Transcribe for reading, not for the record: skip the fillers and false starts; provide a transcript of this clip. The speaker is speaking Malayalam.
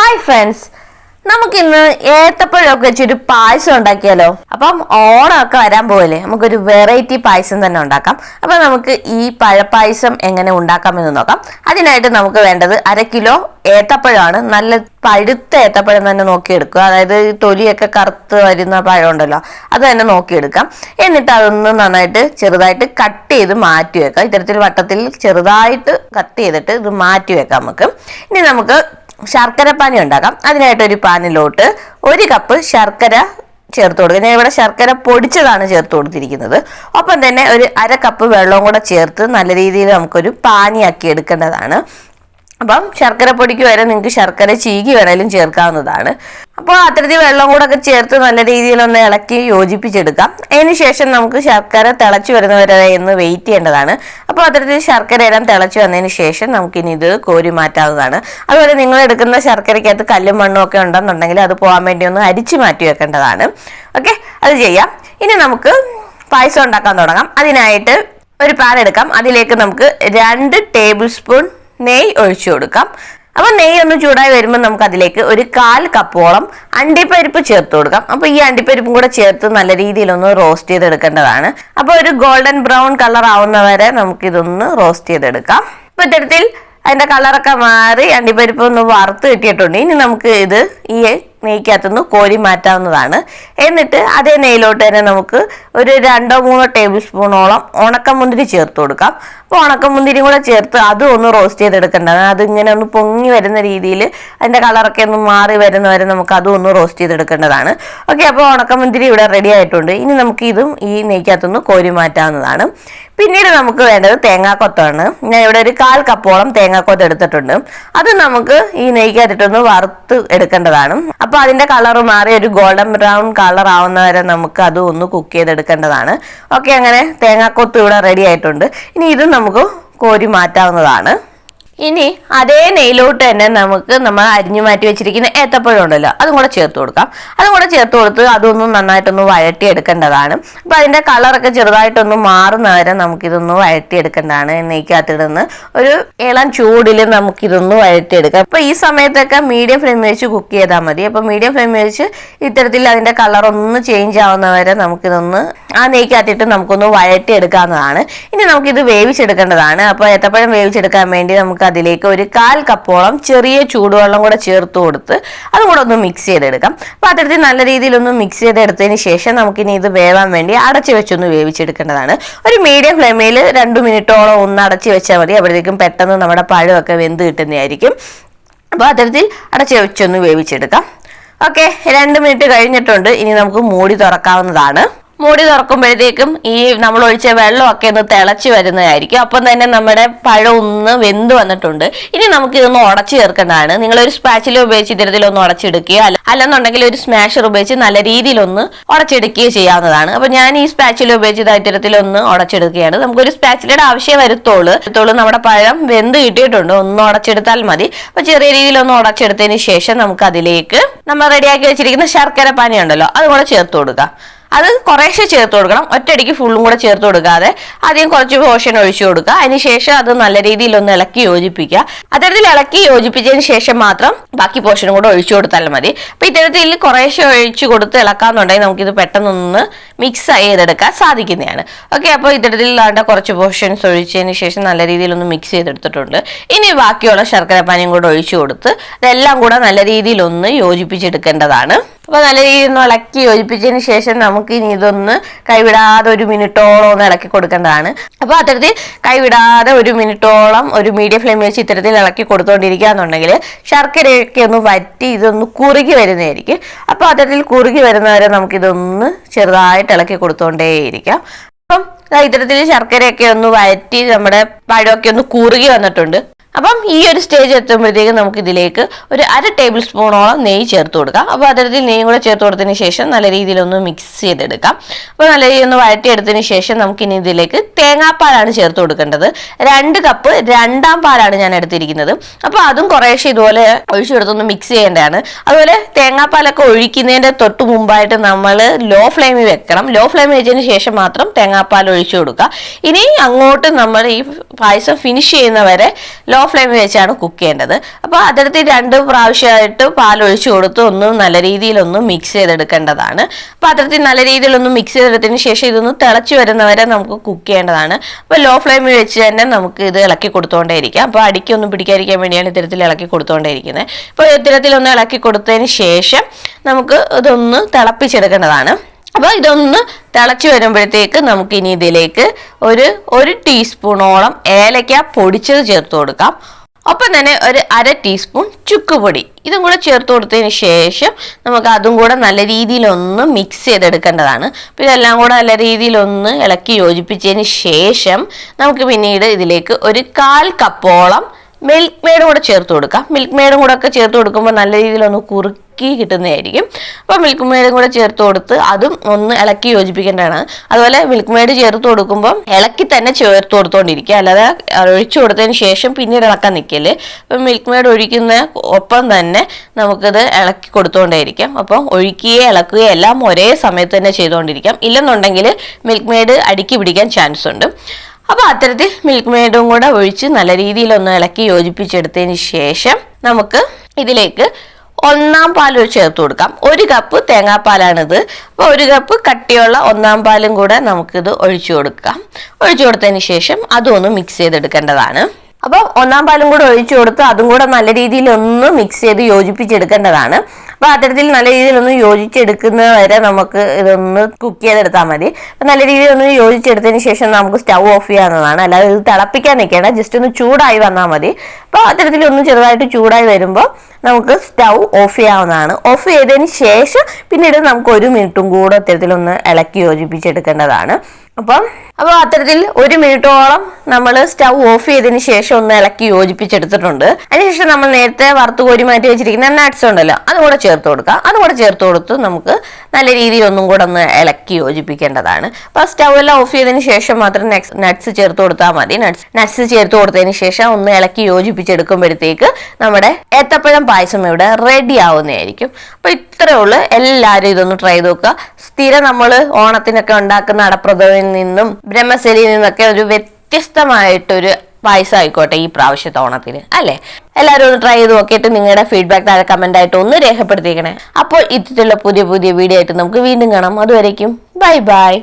ഹായ് ഫ്രണ്ട്സ്, നമുക്കിന്ന് ഏത്തപ്പഴമൊക്കെ വെച്ചൊരു പായസം ഉണ്ടാക്കിയാലോ. അപ്പം ഓണമൊക്കെ വരാൻ പോകല്ലേ, നമുക്കൊരു വെറൈറ്റി പായസം തന്നെ ഉണ്ടാക്കാം. അപ്പൊ നമുക്ക് ഈ പഴപ്പായസം എങ്ങനെ ഉണ്ടാക്കാമെന്ന് നോക്കാം. അതിനായിട്ട് നമുക്ക് വേണ്ടത് 1/2 കിലോ ഏത്തപ്പഴമാണ്. നല്ല പഴുത്ത ഏത്തപ്പഴം തന്നെ നോക്കിയെടുക്കുക. അതായത് ഈ തൊലിയൊക്കെ കറുത്ത് വരുന്ന പഴം ഉണ്ടല്ലോ, അത് തന്നെ നോക്കിയെടുക്കാം. എന്നിട്ട് അതൊന്ന് നന്നായിട്ട് ചെറുതായിട്ട് കട്ട് ചെയ്ത് മാറ്റി വെക്കാം. ഇത്തരത്തിൽ വട്ടത്തിൽ ചെറുതായിട്ട് കട്ട് ചെയ്തിട്ട് ഇത് മാറ്റി വെക്കാം. ഇനി നമുക്ക് ശർക്കര പാനി ഉണ്ടാക്കാം. അതിനായിട്ട് ഒരു പാനിലോട്ട് 1 കപ്പ് ശർക്കര ചേർത്ത് കൊടുക്കുക. ഞാൻ ഇവിടെ ശർക്കര പൊടിച്ചതാണ് ചേർത്ത് കൊടുത്തിരിക്കുന്നത്. ഒപ്പം തന്നെ ഒരു 1/2 കപ്പ് വെള്ളവും കൂടെ ചേർത്ത് നല്ല രീതിയിൽ നമുക്കൊരു പാനിയാക്കി എടുക്കേണ്ടതാണ്. അപ്പം ശർക്കര പൊടിക്ക് വരെ നിങ്ങൾക്ക് ശർക്കര ചീകി വേണേലും ചേർക്കാവുന്നതാണ്. അപ്പോൾ അത്തരത്തിൽ വെള്ളം കൂടെ ഒക്കെ ചേർത്ത് നല്ല രീതിയിൽ ഒന്ന് ഇളക്കി യോജിപ്പിച്ചെടുക്കാം. അതിന് ശേഷം നമുക്ക് ശർക്കര തിളച്ച് വരുന്നവരെ ഒന്ന് വെയിറ്റ് ചെയ്യേണ്ടതാണ്. അപ്പോൾ അത്തരത്തിൽ ശർക്കര എല്ലാം തിളച്ച് വന്നതിന് ശേഷം നമുക്കിനി ഇത് കോരി മാറ്റാവുന്നതാണ്. അതുപോലെ നിങ്ങൾ എടുക്കുന്ന ശർക്കരയ്ക്കകത്ത് കല്ലും മണ്ണും ഒക്കെ ഉണ്ടെന്നുണ്ടെങ്കിൽ അത് പോകാൻ വേണ്ടി ഒന്ന് അരിച്ചു മാറ്റി വെക്കേണ്ടതാണ്. ഓക്കെ, അത് ചെയ്യാം. ഇനി നമുക്ക് പായസം ഉണ്ടാക്കാൻ തുടങ്ങാം. അതിനായിട്ട് ഒരു പാൻ എടുക്കാം. അതിലേക്ക് നമുക്ക് 2 ടേബിൾ സ്പൂൺ നെയ്യ് ഒഴിച്ചു കൊടുക്കാം. അപ്പോൾ നെയ്യ് ഒന്ന് ചൂടായി വരുമ്പോൾ നമുക്ക് അതിലേക്ക് ഒരു 1/4 കപ്പോളം അണ്ടിപ്പരിപ്പ് ചേർത്ത് കൊടുക്കാം. അപ്പോൾ ഈ അണ്ടിപ്പരിപ്പും കൂടെ ചേർത്ത് നല്ല രീതിയിലൊന്ന് റോസ്റ്റ് ചെയ്തെടുക്കേണ്ടതാണ്. അപ്പോൾ ഒരു ഗോൾഡൻ ബ്രൗൺ കളർ ആവുന്നവരെ നമുക്കിതൊന്ന് റോസ്റ്റ് ചെയ്തെടുക്കാം. അപ്പോൾ ഇത്തരത്തിൽ അതിൻ്റെ കളറൊക്കെ മാറി അണ്ടിപ്പരിപ്പ് ഒന്ന് വറുത്ത് കിട്ടിയിട്ടുണ്ട്. ഇനി നമുക്ക് ഇത് ഈ നെയ്ക്കകത്തുനിന്ന് കോരി മാറ്റാവുന്നതാണ്. എന്നിട്ട് അതേ നെയ്യിലോട്ട് തന്നെ നമുക്ക് ഒരു 2-3 ടേബിൾ സ്പൂണോളം ഉണക്കമുന്തിരി ചേർത്ത് കൊടുക്കാം. അപ്പോൾ ഉണക്കമുന്തിരിയും കൂടെ ചേർത്ത് അതും ഒന്ന് റോസ്റ്റ് ചെയ്തെടുക്കേണ്ടതാണ്. അതിങ്ങനെ ഒന്ന് പൊങ്ങി വരുന്ന രീതിയിൽ അതിൻ്റെ കളറൊക്കെ ഒന്ന് മാറി വരുന്നവരെ നമുക്ക് അതും ഒന്ന് റോസ്റ്റ് ചെയ്തെടുക്കേണ്ടതാണ്. ഓക്കെ, അപ്പോൾ ഉണക്കമുന്തിരി ഇവിടെ റെഡി ആയിട്ടുണ്ട്. ഇനി നമുക്ക് ഇതും ഈ നെയ്ക്കകത്തുനിന്ന് കോരി മാറ്റാവുന്നതാണ്. പിന്നീട് നമുക്ക് വേണ്ടത് തേങ്ങാക്കൊത്താണ്. ഞാൻ ഇവിടെ ഒരു 1/4 കപ്പോളം തേങ്ങാക്കൊത്ത് എടുത്തിട്ടുണ്ട്. അത് നമുക്ക് ഈ നെയ്ക്കകത്തിട്ടൊന്ന് വറുത്ത് എടുക്കേണ്ടതാണ്. അപ്പോൾ അതിൻ്റെ കളർ മാറി ഒരു ഗോൾഡൻ ബ്രൗൺ കളർ ആവുന്നവരെ നമുക്ക് അത് ഒന്ന് കുക്ക് ചെയ്തെടുക്കേണ്ടതാണ്. ഓക്കെ, അങ്ങനെ തേങ്ങാക്കൊത്ത് ഇവിടെ റെഡി ആയിട്ടുണ്ട്. ഇനി ഇത് നമുക്ക് കോരി മാറ്റാവുന്നതാണ്. ഇനി അതേ നെയ്യിലോട്ട് തന്നെ നമുക്ക് നമ്മൾ അരിഞ്ഞു മാറ്റി വെച്ചിരിക്കുന്ന ഏത്തപ്പഴം ഉണ്ടല്ലോ, അതും കൂടെ ചേർത്ത് കൊടുക്കാം. അതും കൂടെ ചേർത്ത് കൊടുത്ത് അതൊന്നും നന്നായിട്ടൊന്ന് വഴറ്റിയെടുക്കേണ്ടതാണ്. അപ്പോൾ അതിൻ്റെ കളറൊക്കെ ചെറുതായിട്ടൊന്ന് മാറുന്നവരെ നമുക്കിതൊന്ന് വഴറ്റിയെടുക്കേണ്ടതാണ്. നെയ്ക്കകത്തിടുന്ന് ഒരു ഇളം ചൂടിൽ നമുക്കിതൊന്ന് വഴറ്റിയെടുക്കാം. അപ്പോൾ ഈ സമയത്തൊക്കെ മീഡിയം ഫ്ലെയിമിൽ വെച്ച് കുക്ക് ചെയ്താൽ മതി. അപ്പോൾ മീഡിയം ഫ്ലെയിമിൽ വെച്ച് ഇത്തരത്തിൽ അതിൻ്റെ കളറൊന്ന് ചേഞ്ച് ആവുന്നവരെ നമുക്കിതൊന്ന് ആ നെയ്ക്കകത്തിട്ട് നമുക്കൊന്ന് വഴറ്റിയെടുക്കാവുന്നതാണ്. ഇനി നമുക്കിത് വേവിച്ചെടുക്കേണ്ടതാണ്. അപ്പോൾ ഏത്തപ്പഴം വേവിച്ചെടുക്കാൻ വേണ്ടി നമുക്ക് അതിലേക്ക് ഒരു 1/4 കപ്പോളം ചെറിയ ചൂടുവെള്ളം കൂടെ ചേർത്ത് കൊടുത്ത് അതും കൂടെ ഒന്ന് മിക്സ് ചെയ്തെടുക്കാം. അപ്പോൾ അത്തരത്തിൽ നല്ല രീതിയിലൊന്ന് മിക്സ് ചെയ്തെടുത്തതിന് ശേഷം നമുക്കിനി ഇത് വേവാൻ വേണ്ടി അടച്ചു വെച്ചൊന്ന് വേവിച്ചെടുക്കേണ്ടതാണ്. ഒരു മീഡിയം ഫ്ലെയിമിൽ 2 മിനിറ്റോളം ഒന്ന് അടച്ചു വെച്ചാൽ മതി. അപ്പോഴത്തേക്കും പെട്ടെന്ന് നമ്മുടെ പഴമൊക്കെ വെന്ത് കിട്ടുന്നതായിരിക്കും. അപ്പോൾ അത്തരത്തിൽ അടച്ചു വെച്ചൊന്ന് വേവിച്ചെടുക്കാം. ഓക്കെ, 2 മിനിറ്റ് കഴിഞ്ഞിട്ടുണ്ട്. ഇനി നമുക്ക് മൂടി തുറക്കാവുന്നതാണ്. മൂടി തുറക്കുമ്പോഴത്തേക്കും ഈ നമ്മൾ ഒഴിച്ച വെള്ളമൊക്കെ ഒന്ന് തിളച്ച് വരുന്നതായിരിക്കും. അപ്പം തന്നെ നമ്മുടെ പഴം ഒന്ന് വെന്ത് വന്നിട്ടുണ്ട്. ഇനി നമുക്ക് ഇതൊന്ന് ഉടച്ചു ചേർക്കേണ്ടതാണ്. നിങ്ങളൊരു സ്പാച്ചില ഉപയോഗിച്ച് ഇത്തരത്തിലൊന്ന് ഉടച്ചെടുക്കുകയോ അല്ലെന്നുണ്ടെങ്കിൽ ഒരു സ്മാഷർ ഉപയോഗിച്ച് നല്ല രീതിയിലൊന്ന് ഉടച്ചെടുക്കുകയോ ചെയ്യാവുന്നതാണ്. അപ്പം ഞാൻ ഈ സ്പാച്ചില ഉപയോഗിച്ച് ഇത്തരത്തിലൊന്ന് ഉടച്ചെടുക്കുകയാണ്. നമുക്കൊരു സ്പാച്ചിലയുടെ ആവശ്യം വരുത്തോളൂ. നമ്മുടെ പഴം വെന്ത് കിട്ടിയിട്ടുണ്ട്. ഒന്ന് ഉടച്ചെടുത്താൽ മതി. അപ്പോൾ ചെറിയ രീതിയിലൊന്ന് ഉടച്ചെടുത്തതിന് ശേഷം നമുക്ക് അതിലേക്ക് നമ്മൾ റെഡിയാക്കി വെച്ചിരിക്കുന്ന ശർക്കര പാനി ഉണ്ടല്ലോ, അതും കൂടെ ചേർത്ത് കൊടുക്കാം. അത് കുറേശ്ശെ ചേർത്ത് കൊടുക്കണം. ഒറ്റയടിക്ക് ഫുള്ളും കൂടെ ചേർത്ത് കൊടുക്കാതെ ആദ്യം കുറച്ച് പോർഷൻ ഒഴിച്ചു കൊടുക്കുക. അതിനുശേഷം അത് നല്ല രീതിയിൽ ഒന്ന് ഇളക്കി യോജിപ്പിക്കുക. അത്തരത്തിൽ ഇളക്കി യോജിപ്പിച്ചതിന് ശേഷം മാത്രം ബാക്കി പോർഷനും കൂടെ ഒഴിച്ചു കൊടുത്താൽ മതി. അപ്പോൾ ഇത്തരത്തിൽ കുറേശ്ശെ ഒഴിച്ചു കൊടുത്ത് ഇളക്കാന്നുണ്ടെങ്കിൽ നമുക്കിത് പെട്ടെന്നൊന്ന് മിക്സ് ചെയ്തെടുക്കാൻ സാധിക്കുന്നതാണ്. ഓക്കെ, അപ്പോൾ ഇത്തരത്തിൽ കുറച്ച് പോർഷൻസ് ഒഴിച്ചതിന് ശേഷം നല്ല രീതിയിലൊന്ന് മിക്സ് ചെയ്തെടുത്തിട്ടുണ്ട്. ഇനി ബാക്കിയുള്ള ശർക്കര പാനിയും കൂടെ ഒഴിച്ചു കൊടുത്ത് ഇതെല്ലാം കൂടെ നല്ല രീതിയിലൊന്ന് യോജിപ്പിച്ചെടുക്കേണ്ടതാണ്. അപ്പോൾ നല്ല രീതിയിൽ ഒന്ന് ഇളക്കി യോജിപ്പിച്ചതിന് ശേഷം നമുക്ക് ഇനി ഇതൊന്ന് കൈവിടാതെ 1 മിനിറ്റോളം ഒന്ന് ഇളക്കി കൊടുക്കേണ്ടതാണ്. അപ്പോൾ അത്തരത്തിൽ കൈവിടാതെ 1 മിനിറ്റോളം ഒരു മീഡിയം ഫ്ലെയിമിൽ വെച്ച് ഇത്തരത്തിൽ ഇളക്കി കൊടുത്തുകൊണ്ടിരിക്കുകയെന്നുണ്ടെങ്കിൽ ശർക്കരയൊക്കെ ഒന്ന് വറ്റി ഇതൊന്ന് കുറുകി വരുന്നതായിരിക്കും. അപ്പോൾ അത്തരത്തിൽ കുറുകി വരുന്നവരെ നമുക്കിതൊന്ന് ചെറുതായിട്ട് ഇളക്കി കൊടുത്തുകൊണ്ടേയിരിക്കാം. അപ്പം ഇത്തരത്തിൽ ശർക്കരയൊക്കെ ഒന്ന് വറ്റി നമ്മുടെ പഴമൊക്കെ ഒന്ന് കുറുകി വന്നിട്ടുണ്ട്. അപ്പം ഈ ഒരു സ്റ്റേജ് എത്തുമ്പോഴത്തേക്കും നമുക്ക് ഇതിലേക്ക് ഒരു 1/2 ടേബിൾ സ്പൂണോളം നെയ്യ് ചേർത്ത് കൊടുക്കാം. അപ്പോൾ അത്തരത്തിൽ നെയ്യും കൂടെ ചേർത്ത് കൊടുത്തതിന് ശേഷം നല്ല രീതിയിലൊന്ന് മിക്സ് ചെയ്തെടുക്കാം. അപ്പോൾ നല്ല രീതിയിൽ ഒന്ന് വഴറ്റിയെടുത്തതിന് ശേഷം നമുക്കിനി ഇതിലേക്ക് തേങ്ങാപ്പാലാണ് ചേർത്ത് കൊടുക്കേണ്ടത്. 2 കപ്പ് 2-ാം പാലാണ് ഞാൻ എടുത്തിരിക്കുന്നത്. അപ്പോൾ അതും കുറേശ്ശെ ഇതുപോലെ ഒഴിച്ചു കൊടുത്തൊന്ന് മിക്സ് ചെയ്യേണ്ടതാണ്. അതുപോലെ തേങ്ങാപ്പാലൊക്കെ ഒഴിക്കുന്നതിൻ്റെ തൊട്ട് മുമ്പായിട്ട് നമ്മൾ ലോ ഫ്ലെയിമിൽ വെക്കണം. ലോ ഫ്ലെയിമിൽ വെച്ചതിന് ശേഷം മാത്രം തേങ്ങാപ്പാൽ ഒഴിച്ചു കൊടുക്കുക. ഇനി അങ്ങോട്ട് നമ്മൾ ഈ പായസം ഫിനിഷ് ചെയ്യുന്നവരെ ലോ ഫ്ലെയിമിൽ വെച്ചാണ് കുക്ക് ചെയ്യേണ്ടത്. അപ്പോൾ അതിനകത്ത് 2 പ്രാവശ്യമായിട്ട് പാൽ ഒഴിച്ചു കൊടുത്ത് ഒന്ന് നല്ല രീതിയിലൊന്ന് മിക്സ് ചെയ്തെടുക്കേണ്ടതാണ്. അപ്പോൾ അതിനകത്ത് നല്ല രീതിയിലൊന്ന് മിക്സ് ചെയ്തെടുത്തതിന് ശേഷം ഇതൊന്ന് തിളച്ച് വരുന്നവരെ നമുക്ക് കുക്ക് ചെയ്യേണ്ടതാണ്. അപ്പോൾ ലോ ഫ്ലെയിമിൽ വെച്ച് തന്നെ നമുക്ക് ഇത് ഇളക്കി കൊടുത്തുകൊണ്ടേയിരിക്കാം. അപ്പോൾ അടിക്കൊന്നും പിടിക്കാതിരിക്കാൻ വേണ്ടിയാണ് ഇത്തരത്തിൽ ഇളക്കി കൊടുത്തുകൊണ്ടേയിരിക്കുന്നത്. അപ്പോൾ ഇത്തരത്തിലൊന്ന് ഇളക്കി കൊടുത്തതിന് ശേഷം നമുക്ക് ഇതൊന്ന് തിളപ്പിച്ചെടുക്കേണ്ടതാണ്. അപ്പോൾ ഇതൊന്ന് തിളച്ച് വരുമ്പോഴത്തേക്ക് നമുക്ക് ഇനി ഇതിലേക്ക് ഒരു ടീസ്പൂണോളം ഏലക്ക പൊടിച്ചത് ചേർത്ത് കൊടുക്കാം. ഒപ്പം തന്നെ ഒരു 1/2 ടീസ്പൂൺ ചുക്കുപൊടി ഇതും കൂടെ ചേർത്ത് കൊടുത്തതിന് ശേഷം നമുക്ക് അതും കൂടെ നല്ല രീതിയിലൊന്ന് മിക്സ് ചെയ്തെടുക്കേണ്ടതാണ്. അപ്പോൾ ഇതെല്ലാം കൂടെ നല്ല രീതിയിലൊന്ന് ഇളക്കി യോജിപ്പിച്ചതിന് ശേഷം നമുക്ക് പിന്നീട് ഇതിലേക്ക് ഒരു 1/4 കപ്പോളം മിൽക്ക് മെയ്ഡും കൂടെ ചേർത്ത് കൊടുക്കാം. മിൽക്ക് മെയ്ഡും കൂടെ ഒക്കെ ചേർത്ത് കൊടുക്കുമ്പോൾ നല്ല രീതിയിലൊന്ന് കുറുക്കി കിട്ടുന്നതായിരിക്കും. അപ്പോൾ മിൽക്ക് മെയ്ഡും കൂടെ ചേർത്ത് കൊടുത്ത് അതും ഒന്ന് ഇളക്കി യോജിപ്പിക്കേണ്ടതാണ്. അതുപോലെ മിൽക്ക് മെയ്ഡ് ചേർത്ത് കൊടുക്കുമ്പോൾ ഇളക്കി തന്നെ ചേർത്ത് കൊടുത്തോണ്ടിരിക്കുക, അല്ലാതെ ഒഴിച്ചു കൊടുത്തതിന് ശേഷം പിന്നീട് ഇളക്കാൻ നിൽക്കല്. അപ്പം മിൽക്ക് മെയ്ഡ് ഒഴിക്കുന്ന ഒപ്പം തന്നെ നമുക്കിത് ഇളക്കി കൊടുത്തുകൊണ്ടേയിരിക്കാം. അപ്പം ഒഴിക്കുകയോ ഇളക്കുകയോ എല്ലാം ഒരേ സമയത്ത് തന്നെ ചെയ്തുകൊണ്ടിരിക്കാം. ഇല്ലെന്നുണ്ടെങ്കിൽ മിൽക്ക് മെയ്ഡ് അടിക്ക് പിടിക്കാൻ ചാൻസ് ഉണ്ട്. അപ്പോൾ അത്തരത്തിൽ മിൽക്ക് മെയ്ഡും കൂടെ ഒഴിച്ച് നല്ല രീതിയിലൊന്ന് ഇളക്കി യോജിപ്പിച്ചെടുത്തതിന് ശേഷം നമുക്ക് ഇതിലേക്ക് 1-ാം പാൽ ചേർത്ത് കൊടുക്കാം. 1 കപ്പ് തേങ്ങാപ്പാലാണിത്. അപ്പോൾ 1 കപ്പ് കട്ടിയുള്ള 1-ാം പാലും കൂടെ നമുക്കിത് ഒഴിച്ചു കൊടുക്കാം. ഒഴിച്ചു കൊടുത്തതിന് ശേഷം അതും ഒന്ന് മിക്സ് ചെയ്തെടുക്കേണ്ടതാണ്. അപ്പോൾ 1-ാം പാലും കൂടെ ഒഴിച്ചു കൊടുത്ത് അതും കൂടെ നല്ല രീതിയിൽ ഒന്ന് മിക്സ് ചെയ്ത് യോജിപ്പിച്ചെടുക്കേണ്ടതാണ്. അപ്പോൾ അത്തരത്തിൽ നല്ല രീതിയിൽ ഒന്ന് യോജിച്ചെടുക്കുന്നത് വരെ നമുക്ക് ഇതൊന്ന് കുക്ക് ചെയ്തെടുത്താൽ മതി. അപ്പം നല്ല രീതിയിൽ ഒന്ന് യോജിച്ചെടുത്തതിന് ശേഷം നമുക്ക് സ്റ്റൗ ഓഫ് ചെയ്യാവുന്നതാണ്. അല്ലാതെ ഇത് തിളപ്പിക്കാൻ നിൽക്കേണ്ട, ജസ്റ്റ് ഒന്ന് ചൂടായി വന്നാൽ മതി. അപ്പോൾ അത്തരത്തിൽ ഒന്ന് ചെറുതായിട്ട് ചൂടായി വരുമ്പോൾ നമുക്ക് സ്റ്റൗ ഓഫ് ചെയ്യാവുന്നതാണ്. ഓഫ് ചെയ്തതിന് ശേഷം പിന്നീട് നമുക്ക് 1 മിനിറ്റും കൂടെ അത്തരത്തിലൊന്ന് ഇളക്കി യോജിപ്പിച്ചെടുക്കേണ്ടതാണ്. അപ്പോൾ അത്തരത്തിൽ 1 മിനിറ്റോളം നമ്മൾ സ്റ്റൗ ഓഫ് ചെയ്തതിന് ശേഷം ഒന്ന് ഇളക്കി യോജിപ്പിച്ചെടുത്തിട്ടുണ്ട്. അതിനുശേഷം നമ്മൾ നേരത്തെ വറുത്ത് കോരി മാറ്റി വെച്ചിരിക്കുന്ന നട്ട്സ് ഉണ്ടല്ലോ, അതും കൂടെ ചേർത്ത് കൊടുക്കാം. അതും കൂടെ ചേർത്ത് കൊടുത്ത് നമുക്ക് നല്ല രീതിയിൽ ഒന്നും കൂടെ ഒന്ന് ഇളക്കി യോജിപ്പിക്കേണ്ടതാണ്. അപ്പോൾ സ്റ്റൗ എല്ലാം ഓഫ് ചെയ്തതിന് ശേഷം മാത്രം നട്ട്സ് ചേർത്ത് കൊടുത്താൽ മതി. നട്ട്സ് ചേർത്ത് കൊടുത്തതിന് ശേഷം ഒന്ന് ഇളക്കി യോജിപ്പിച്ചെടുക്കുമ്പോഴത്തേക്ക് നമ്മുടെ ഏത്തപ്പഴം പായസം ഇവിടെ റെഡി ആവുന്നതായിരിക്കും. അപ്പോൾ ഇത്രയേ ഉള്ളൂ. എല്ലാവരും ഇതൊന്ന് ട്രൈ ചെയ്ത് നോക്കുക. സ്ഥിരം നമ്മൾ ഓണത്തിനൊക്കെ ഉണ്ടാക്കുന്ന അടപ്രഥമനിൽ നിന്നും ബ്രഹ്മസലിയിൽ നിന്നൊക്കെ ഒരു വ്യത്യസ്തമായിട്ടൊരു പായസം ആയിക്കോട്ടെ ഈ പ്രാവശ്യത്തെ ഓണത്തിന്, അല്ലേ? എല്ലാവരും ഒന്ന് ട്രൈ ചെയ്ത് നോക്കിയിട്ട് നിങ്ങളുടെ ഫീഡ്ബാക്ക് താഴെ കമന്റ് ആയിട്ട് ഒന്ന് രേഖപ്പെടുത്തിയേക്കണേ. അപ്പോൾ ഇത്തരത്തിലുള്ള പുതിയ വീഡിയോ ആയിട്ട് നമുക്ക് വീണ്ടും കാണാം. അതുവരേക്കും ബൈ ബൈ.